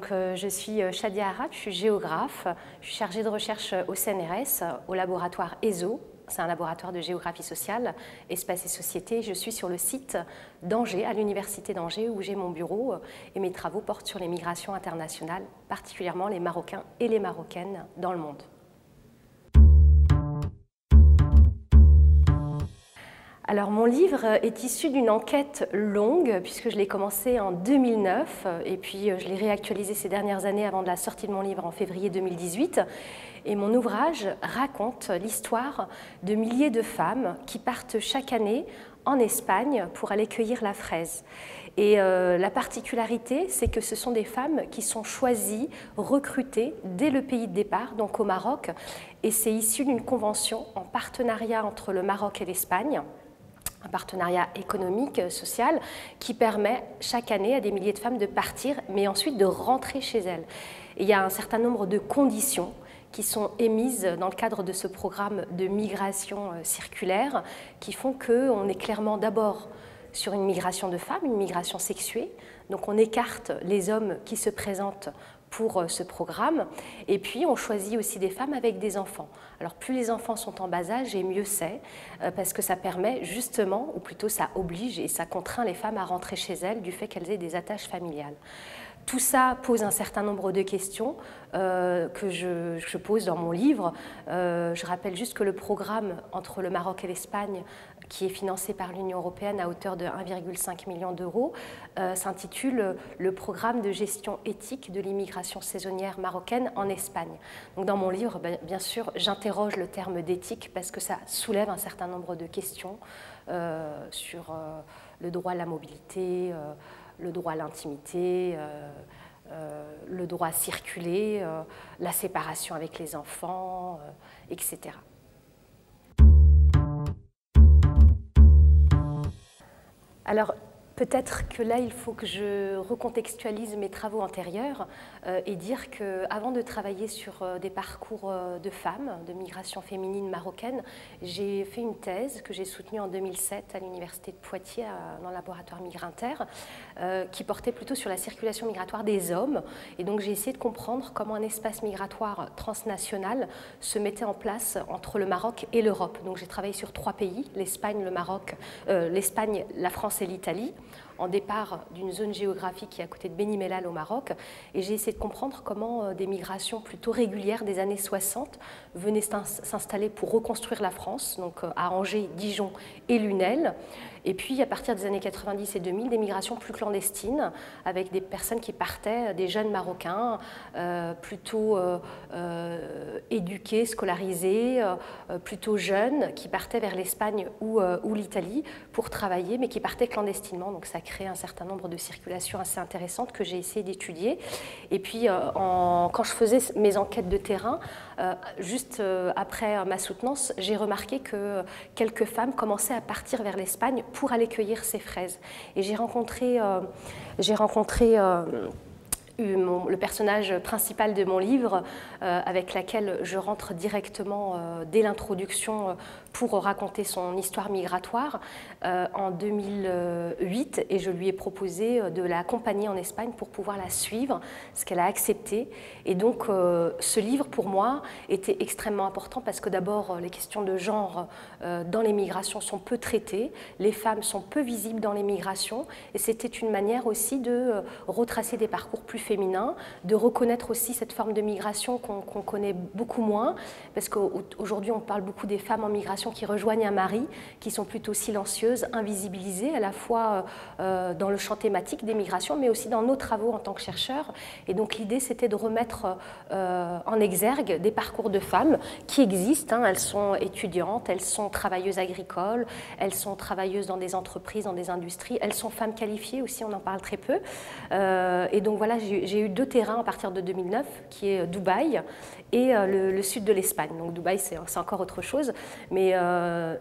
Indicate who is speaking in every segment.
Speaker 1: Je suis Shadia Arab, je suis géographe, je suis chargée de recherche au CNRS, au laboratoire ESO. C'est un laboratoire de géographie sociale, espace et société. Je suis sur le site d'Angers, à l'université d'Angers, où j'ai mon bureau et mes travaux portent sur les migrations internationales, particulièrement les Marocains et les Marocaines dans le monde. Alors, mon livre est issu d'une enquête longue, puisque je l'ai commencé en 2009, et puis je l'ai réactualisé ces dernières années avant de la sortie de mon livre en février 2018. Et mon ouvrage raconte l'histoire de milliers de femmes qui partent chaque année en Espagne pour aller cueillir la fraise. Et la particularité, c'est que ce sont des femmes qui sont choisies, recrutées dès le pays de départ, donc au Maroc. Et c'est issu d'une convention en partenariat entre le Maroc et l'Espagne, un partenariat économique, social, qui permet chaque année à des milliers de femmes de partir, mais ensuite de rentrer chez elles. Et il y a un certain nombre de conditions qui sont émises dans le cadre de ce programme de migration circulaire, qui font qu'on est clairement d'abord sur une migration de femmes, une migration sexuée. Donc on écarte les hommes qui se présentent pour ce programme, et puis on choisit aussi des femmes avec des enfants. Alors plus les enfants sont en bas âge, et mieux c'est, parce que ça permet justement, ou plutôt ça oblige et ça contraint les femmes à rentrer chez elles du fait qu'elles aient des attaches familiales. Tout ça pose un certain nombre de questions que je pose dans mon livre. Je rappelle juste que le programme entre le Maroc et l'Espagne, qui est financé par l'Union européenne à hauteur de 1,5 million d'euros, s'intitule « Le programme de gestion éthique de l'immigration saisonnière marocaine en Espagne ». Donc dans mon livre, bien sûr, j'interroge le terme d'éthique parce que ça soulève un certain nombre de questions sur le droit à la mobilité, le droit à l'intimité, le droit à circuler, la séparation avec les enfants, etc. Alors, peut-être que là, il faut que je recontextualise mes travaux antérieurs et dire qu'avant de travailler sur des parcours de femmes, de migration féminine marocaine, j'ai fait une thèse que j'ai soutenue en 2007 à l'université de Poitiers, dans le laboratoire Migrinter, qui portait plutôt sur la circulation migratoire des hommes. Et donc j'ai essayé de comprendre comment un espace migratoire transnational se mettait en place entre le Maroc et l'Europe. Donc j'ai travaillé sur 3 pays, l'Espagne, le Maroc, l'Espagne, la France et l'Italie, en départ d'une zone géographique qui est à côté de Beni Mellal au Maroc, et j'ai essayé de comprendre comment des migrations plutôt régulières des années 60 venaient s'installer pour reconstruire la France, donc à Angers, Dijon et Lunel. Et puis, à partir des années 90 et 2000, des migrations plus clandestines, avec des personnes qui partaient, des jeunes Marocains, plutôt éduqués, scolarisés, plutôt jeunes, qui partaient vers l'Espagne ou l'Italie pour travailler, mais qui partaient clandestinement. Donc ça crée un certain nombre de circulations assez intéressantes que j'ai essayé d'étudier. Et puis, quand je faisais mes enquêtes de terrain, juste après ma soutenance, j'ai remarqué que quelques femmes commençaient à partir vers l'Espagne pour aller cueillir ces fraises. Et j'ai rencontré le personnage principal de mon livre, avec laquelle je rentre directement dès l'introduction pour raconter son histoire migratoire en 2008, et je lui ai proposé de l'accompagner en Espagne pour pouvoir la suivre, ce qu'elle a accepté. Et donc ce livre pour moi était extrêmement important parce que d'abord les questions de genre dans les migrations sont peu traitées, les femmes sont peu visibles dans les migrations, et c'était une manière aussi de retracer des parcours plus féminins, de reconnaître aussi cette forme de migration qu'on connaît beaucoup moins, parce qu'aujourd'hui on parle beaucoup des femmes en migration qui rejoignent un mari, qui sont plutôt silencieuses, invisibilisées, à la fois dans le champ thématique des migrations, mais aussi dans nos travaux en tant que chercheurs. Et donc l'idée, c'était de remettre en exergue des parcours de femmes qui existent, hein. Elles sont étudiantes, elles sont travailleuses agricoles, elles sont travailleuses dans des entreprises, dans des industries, elles sont femmes qualifiées aussi, on en parle très peu. Et donc voilà, j'ai eu 2 terrains à partir de 2009, qui est Dubaï et le sud de l'Espagne. Donc Dubaï, c'est encore autre chose. Mais,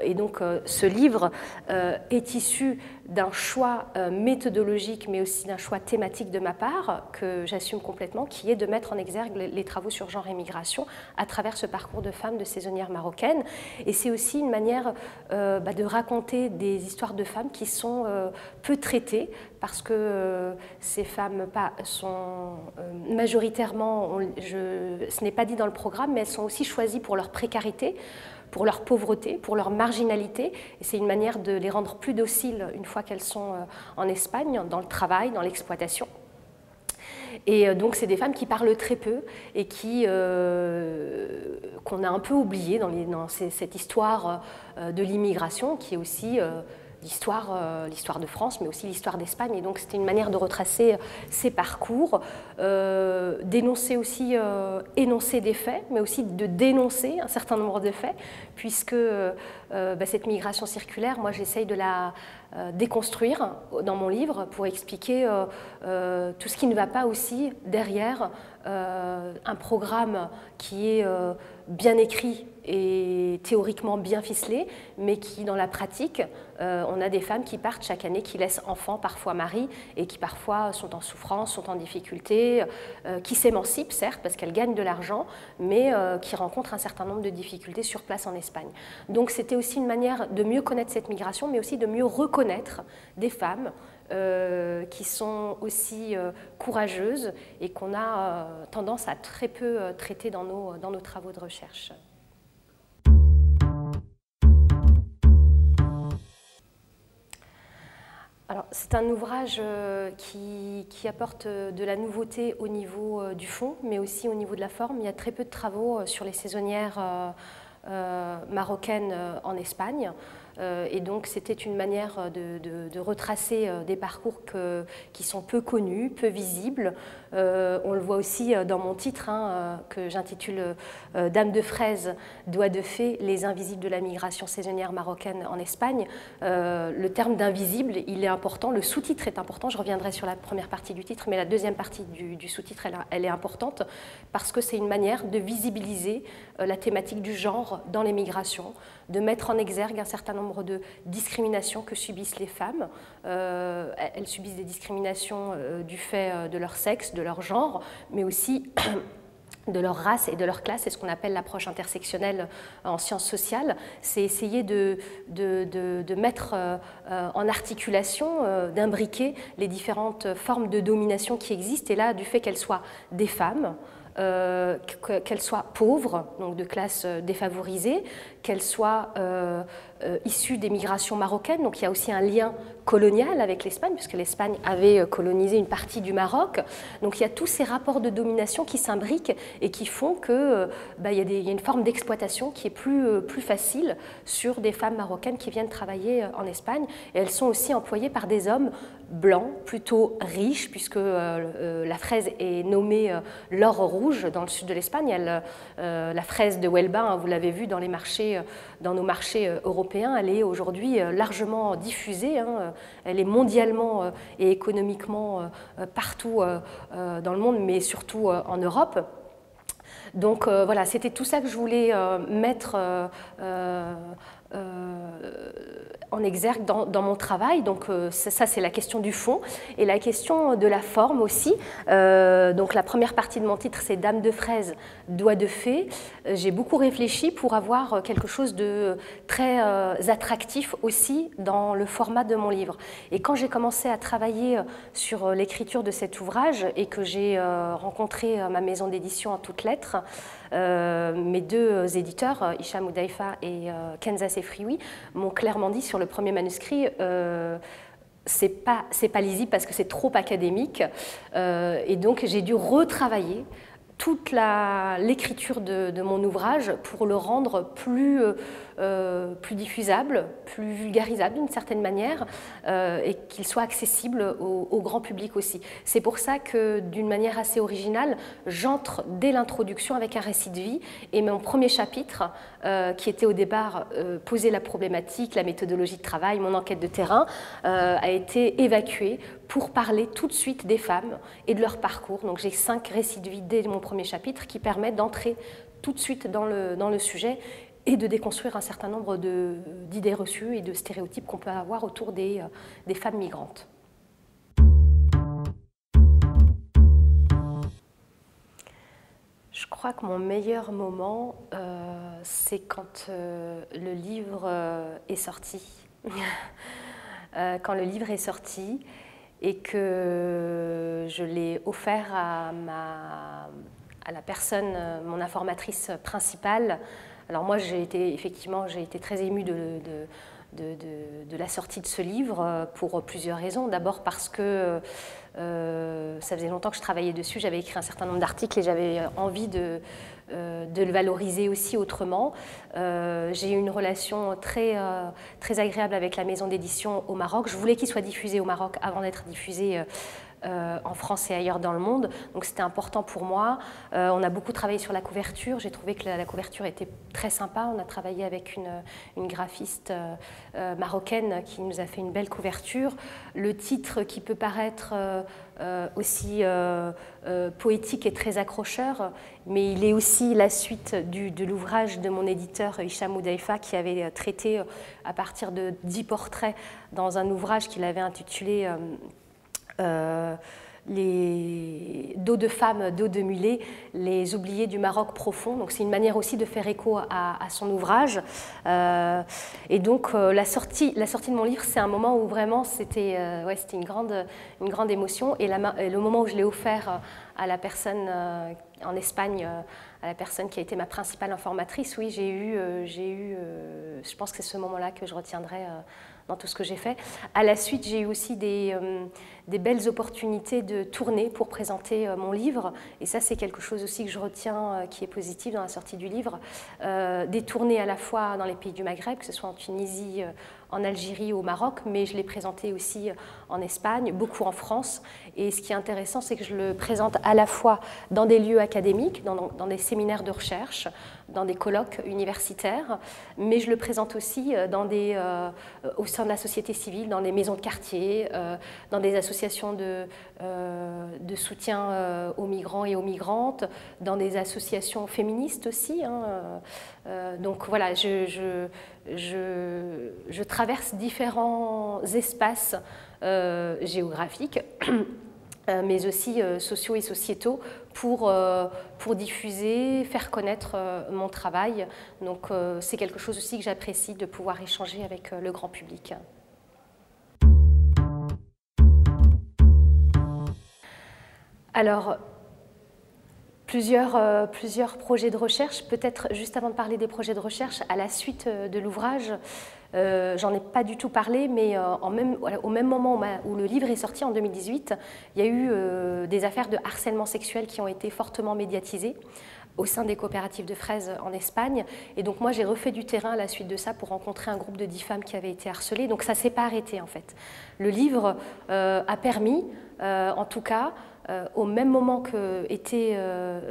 Speaker 1: et donc ce livre est issu d'un choix méthodologique, mais aussi d'un choix thématique de ma part, que j'assume complètement, qui est de mettre en exergue les travaux sur genre et migration à travers ce parcours de femmes de saisonnières marocaines. Et c'est aussi une manière de raconter des histoires de femmes qui sont peu traitées, parce que ces femmes sont majoritairement, ce n'est pas dit dans le programme, mais elles sont aussi choisies pour leur précarité, pour leur pauvreté, pour leur marginalité. Et c'est une manière de les rendre plus dociles une fois qu'elles sont en Espagne, dans le travail, dans l'exploitation. Et donc, c'est des femmes qui parlent très peu et qu'on a un peu oubliées dans cette histoire de l'immigration, qui est aussi l'histoire de France, mais aussi l'histoire d'Espagne. Et donc, c'était une manière de retracer ces parcours, d'énoncer aussi, énoncer des faits, mais aussi de dénoncer un certain nombre de faits, puisque cette migration circulaire, moi, j'essaye de la déconstruire dans mon livre pour expliquer tout ce qui ne va pas aussi derrière un programme qui est bien écrit et théoriquement bien ficelé, mais qui, dans la pratique, on a des femmes qui partent chaque année, qui laissent enfants, parfois mari, et qui parfois sont en souffrance, sont en difficulté, qui s'émancipent, certes, parce qu'elles gagnent de l'argent, mais qui rencontrent un certain nombre de difficultés sur place en Espagne. Donc c'était aussi une manière de mieux connaître cette migration, mais aussi de mieux reconnaître des femmes qui sont aussi courageuses et qu'on a tendance à très peu traiter dans nos travaux de recherche. Alors, c'est un ouvrage qui apporte de la nouveauté au niveau du fond, mais aussi au niveau de la forme. Il y a très peu de travaux sur les saisonnières marocaines en Espagne. Et donc c'était une manière de retracer des parcours qui sont peu connus, peu visibles. On le voit aussi dans mon titre que j'intitule Dame de fraise, doigt de fée, les invisibles de la migration saisonnière marocaine en Espagne. Le terme d'invisible, il est important, le sous-titre est important, je reviendrai sur la première partie du titre, mais la deuxième partie du sous-titre, elle est importante parce que c'est une manière de visibiliser la thématique du genre dans les migrations, de mettre en exergue un certain nombre de discriminations que subissent les femmes. Elles subissent des discriminations du fait de leur sexe, de leur genre, mais aussi de leur race et de leur classe. C'est ce qu'on appelle l'approche intersectionnelle en sciences sociales. C'est essayer de mettre en articulation, d'imbriquer les différentes formes de domination qui existent, et là, du fait qu'elles soient des femmes, qu'elles soient pauvres, donc de classe défavorisée, qu'elles soient issues des migrations marocaines, donc il y a aussi un lien colonial avec l'Espagne, puisque l'Espagne avait colonisé une partie du Maroc. Donc il y a tous ces rapports de domination qui s'imbriquent et qui font qu'il y a une forme d'exploitation qui est plus facile sur des femmes marocaines qui viennent travailler en Espagne. Et elles sont aussi employées par des hommes blancs, plutôt riches, puisque la fraise est nommée l'or rouge dans le sud de l'Espagne. La fraise de Huelva, vous l'avez vu dans nos marchés européens, elle est aujourd'hui largement diffusée. Elle est mondialement et économiquement partout dans le monde, mais surtout en Europe. Donc voilà, c'était tout ça que je voulais mettre en exergue dans mon travail. Donc ça, c'est la question du fond et la question de la forme aussi. Donc la première partie de mon titre, c'est Dame de fraise, doigt de fée. J'ai beaucoup réfléchi pour avoir quelque chose de très attractif aussi dans le format de mon livre. Et quand j'ai commencé à travailler sur l'écriture de cet ouvrage et que j'ai rencontré ma maison d'édition En Toutes Lettres, mes deux éditeurs, Hicham Oudaifa et Kenza Sefrioui, m'ont clairement dit sur le premier manuscrit c'est pas lisible parce que c'est trop académique, et donc j'ai dû retravailler toute l'écriture de mon ouvrage pour le rendre plus diffusable, plus vulgarisable d'une certaine manière, et qu'il soit accessible au grand public aussi. C'est pour ça que, d'une manière assez originale, j'entre dès l'introduction avec un récit de vie, et mon premier chapitre, qui était au départ poser la problématique, la méthodologie de travail, mon enquête de terrain, a été évacué pour parler tout de suite des femmes et de leur parcours. Donc j'ai 5 récits de vie dès mon premier chapitre qui permettent d'entrer tout de suite dans le sujet et de déconstruire un certain nombre d'idées reçues et de stéréotypes qu'on peut avoir autour des femmes migrantes. Je crois que mon meilleur moment, c'est quand le livre est sorti. Quand le livre est sorti et que je l'ai offert à la personne, mon informatrice principale. Alors moi, j'ai été très émue de la sortie de ce livre pour plusieurs raisons. D'abord parce que ça faisait longtemps que je travaillais dessus, j'avais écrit un certain nombre d'articles et j'avais envie de le valoriser aussi autrement. J'ai eu une relation très agréable avec la maison d'édition au Maroc. Je voulais qu'il soit diffusé au Maroc avant d'être diffusé en France et ailleurs dans le monde, donc c'était important pour moi. On a beaucoup travaillé sur la couverture, j'ai trouvé que la couverture était très sympa. On a travaillé avec une graphiste marocaine qui nous a fait une belle couverture. Le titre qui peut paraître aussi poétique et très accrocheur, mais il est aussi la suite de l'ouvrage de mon éditeur Hicham Oudaifa qui avait traité à partir de 10 portraits dans un ouvrage qu'il avait intitulé les dos de femmes, dos de mulets, les oubliés du Maroc profond. Donc c'est une manière aussi de faire écho à son ouvrage. Et donc la sortie de mon livre, c'est un moment où vraiment c'était une grande émotion. Et le moment où je l'ai offert à la personne en Espagne, à la personne qui a été ma principale informatrice, oui, je pense que c'est ce moment-là que je retiendrai dans tout ce que j'ai fait. À la suite, j'ai eu aussi des belles opportunités de tourner pour présenter mon livre. Et ça, c'est quelque chose aussi que je retiens qui est positif dans la sortie du livre. Des tournées à la fois dans les pays du Maghreb, que ce soit en Tunisie, en Algérie ou au Maroc, mais je l'ai présenté aussi en Espagne, beaucoup en France. Et ce qui est intéressant, c'est que je le présente à la fois dans des lieux académiques, dans des séminaires de recherche, dans des colloques universitaires, mais je le présente aussi au sein de la société civile, dans des maisons de quartier, dans des associations de soutien aux migrants et aux migrantes, dans des associations féministes aussi. Donc voilà, je traverse différents espaces géographiques, mais aussi sociaux et sociétaux pour diffuser, faire connaître mon travail. Donc c'est quelque chose aussi que j'apprécie de pouvoir échanger avec le grand public. Alors, plusieurs projets de recherche. Peut-être juste avant de parler des projets de recherche, à la suite de l'ouvrage, j'en ai pas du tout parlé, mais au même moment où le livre est sorti, en 2018, il y a eu des affaires de harcèlement sexuel qui ont été fortement médiatisées au sein des coopératives de fraises en Espagne. Et donc moi, j'ai refait du terrain à la suite de ça pour rencontrer un groupe de 10 femmes qui avaient été harcelées. Donc ça ne s'est pas arrêté en fait. Le livre a permis, en tout cas, au même moment qu'étaient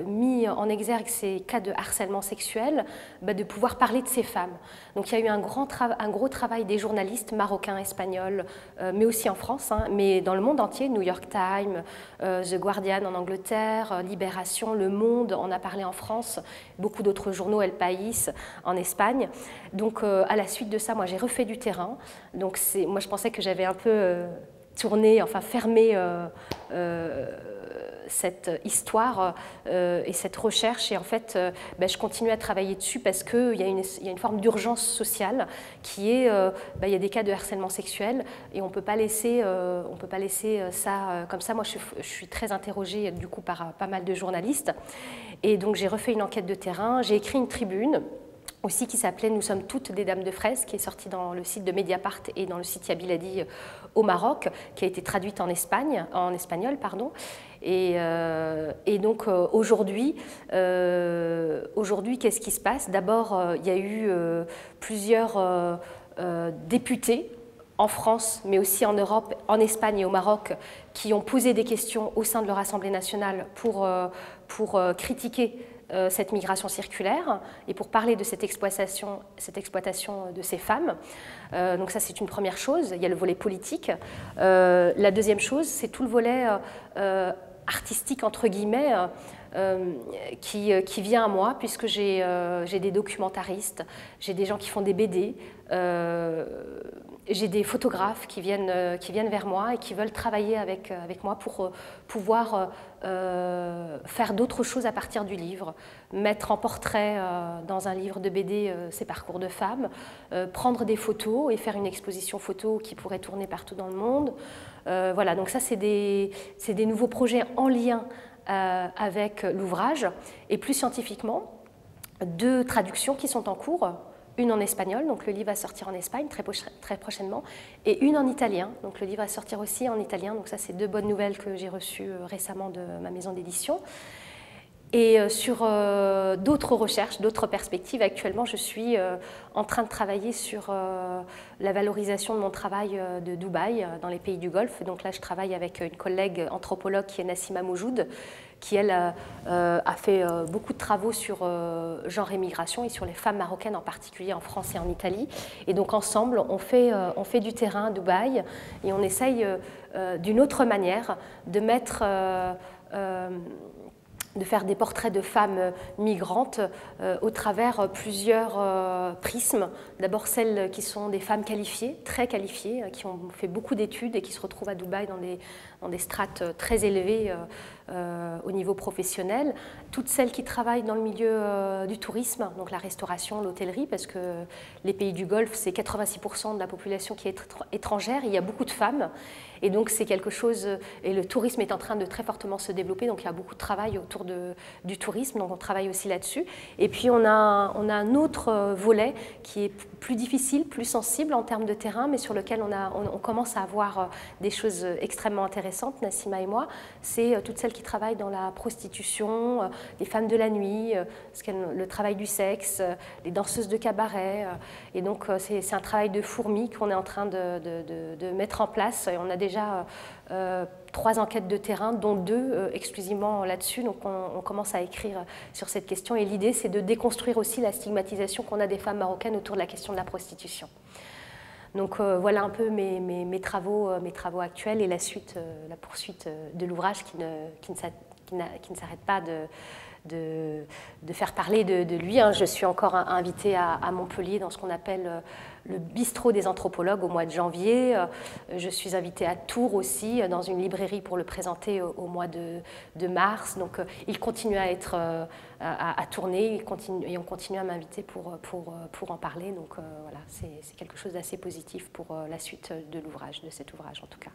Speaker 1: mis en exergue ces cas de harcèlement sexuel, de pouvoir parler de ces femmes. Donc il y a eu un gros travail des journalistes marocains, espagnols, mais aussi en France, mais dans le monde entier, New York Times, The Guardian en Angleterre, Libération, Le Monde en a parlé en France, beaucoup d'autres journaux, El País en Espagne. Donc à la suite de ça, moi j'ai refait du terrain. Donc moi je pensais que j'avais un peu fermé cette histoire et cette recherche, et en fait je continue à travailler dessus parce qu'il y a une forme d'urgence sociale qui est, il y a des cas de harcèlement sexuel et on peut pas laisser ça comme ça. Moi je suis très interrogée du coup par pas mal de journalistes, et donc j'ai refait une enquête de terrain, j'ai écrit une tribune aussi qui s'appelait « Nous sommes toutes des dames de fraises », qui est sortie dans le site de Mediapart et dans le site Yabiladi au Maroc, qui a été traduite en espagnol. Et donc aujourd'hui, qu'est-ce qui se passe? D'abord, il y a eu plusieurs députés en France, mais aussi en Europe, en Espagne et au Maroc, qui ont posé des questions au sein de leur Assemblée nationale pour critiquer cette migration circulaire et pour parler de cette exploitation de ces femmes. Donc ça, c'est une première chose. Il y a le volet politique. La deuxième chose, c'est tout le volet artistique, entre guillemets, qui vient à moi, puisque j'ai des documentaristes, j'ai des gens qui font des BD, j'ai des photographes qui viennent vers moi et qui veulent travailler avec moi pour pouvoir faire d'autres choses à partir du livre, mettre en portrait dans un livre de BD ces parcours de femmes, prendre des photos et faire une exposition photo qui pourrait tourner partout dans le monde. Voilà, donc ça c'est des nouveaux projets en lien avec l'ouvrage, et plus scientifiquement, 2 traductions qui sont en cours, une en espagnol, donc le livre va sortir en Espagne très prochainement, et une en italien, donc le livre va sortir aussi en italien, donc ça c'est 2 bonnes nouvelles que j'ai reçues récemment de ma maison d'édition. Et sur d'autres recherches, d'autres perspectives, actuellement je suis en train de travailler sur la valorisation de mon travail de Dubaï, dans les pays du Golfe. Donc là je travaille avec une collègue anthropologue qui est Nassima Moujoud, qui elle a fait beaucoup de travaux sur genre et migration et sur les femmes marocaines en particulier en France et en Italie. Et donc ensemble on fait du terrain à Dubaï et on essaye d'une autre manière de mettre de faire des portraits de femmes migrantes au travers plusieurs prismes. D'abord celles qui sont des femmes qualifiées, très qualifiées, qui ont fait beaucoup d'études et qui se retrouvent à Dubaï dans des strates très élevées au niveau professionnel. Toutes celles qui travaillent dans le milieu du tourisme, donc la restauration, l'hôtellerie, parce que les pays du Golfe, c'est 86% de la population qui est étrangère, il y a beaucoup de femmes. Et donc c'est quelque chose, et le tourisme est en train de très fortement se développer, donc il y a beaucoup de travail autour du tourisme, donc on travaille aussi là-dessus. Et puis on a un autre volet qui est plus difficile, plus sensible en termes de terrain, mais sur lequel on commence à avoir des choses extrêmement intéressantes, Nassima et moi, c'est toutes celles qui travaillent dans la prostitution, les femmes de la nuit, le travail du sexe, les danseuses de cabaret. Et donc c'est un travail de fourmi qu'on est en train de mettre en place. Et on a déjà 3 enquêtes de terrain, dont 2 exclusivement là-dessus. Donc on commence à écrire sur cette question. Et l'idée, c'est de déconstruire aussi la stigmatisation qu'on a des femmes marocaines autour de la question de la prostitution. Donc voilà un peu mes travaux actuels et la poursuite de l'ouvrage qui ne s'arrête pas de faire parler de lui. Je suis encore invitée à Montpellier dans ce qu'on appelle le bistrot des anthropologues au mois de janvier. Je suis invitée à Tours aussi, dans une librairie pour le présenter au mois de mars. Donc il continue à être à tourner et on continue à m'inviter pour en parler. Donc voilà, c'est quelque chose d'assez positif pour la suite de cet ouvrage en tout cas.